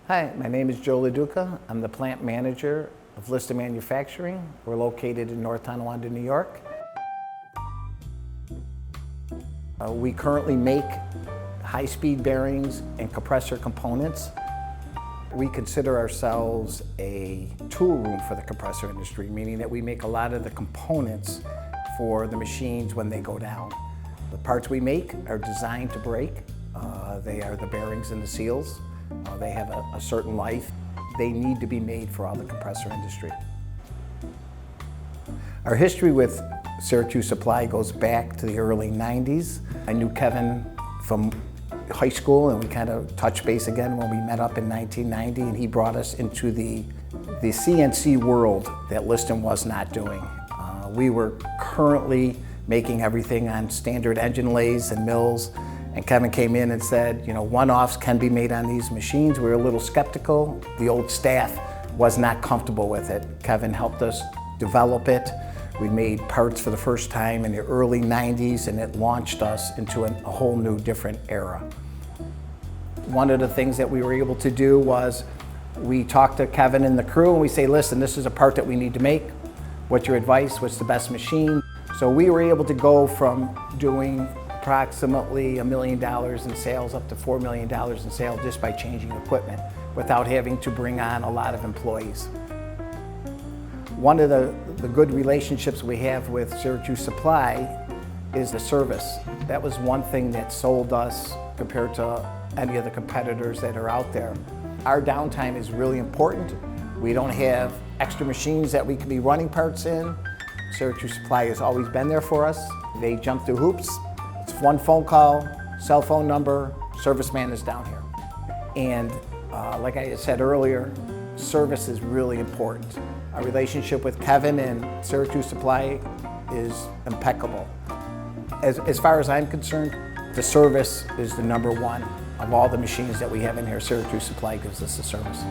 Hi, my name is Joe LaDuca. I'm the plant manager of Liston Manufacturing. We're located in North Tonawanda, New York. We currently make high-speed bearings and compressor components. We consider ourselves a tool room for the compressor industry, meaning that we make a lot of the components for the machines when they go down. The parts we make are designed to break. They are the bearings and the seals. They have a certain life. They need to be made for all the compressor industry. Our history with Syracuse Supply goes back to the early 90s. I knew Kevin from high school, and we kind of touched base again when we met up in 1990, and he brought us into the CNC world that Liston was not doing. We were currently making everything on standard engine lathes and mills, and Kevin came in and said, you know, one-offs can be made on these machines. We were a little skeptical. The old staff was not comfortable with it. Kevin helped us develop it. We made parts for the first time in the early 90s, and it launched us into a whole new different era. One of the things that we were able to do was we talked to Kevin and the crew, and we say, listen, this is a part that we need to make. What's your advice? What's the best machine? So we were able to go from doing approximately $1 million in sales up to $4 million in sales just by changing equipment without having to bring on a lot of employees. One of the good relationships we have with Syracuse Supply is the service. That was one thing that sold us compared to any of the competitors that are out there. Our downtime is really important. We don't have extra machines that we can be running parts in. Syracuse Supply has always been there for us. They jump through hoops. It's one phone call, cell phone number, serviceman is down here. And like I said earlier, service is really important. Our relationship with Kevin and Syracuse Supply is impeccable. As far as I'm concerned, the service is the #1 of all the machines that we have in here. Syracuse Supply gives us the service.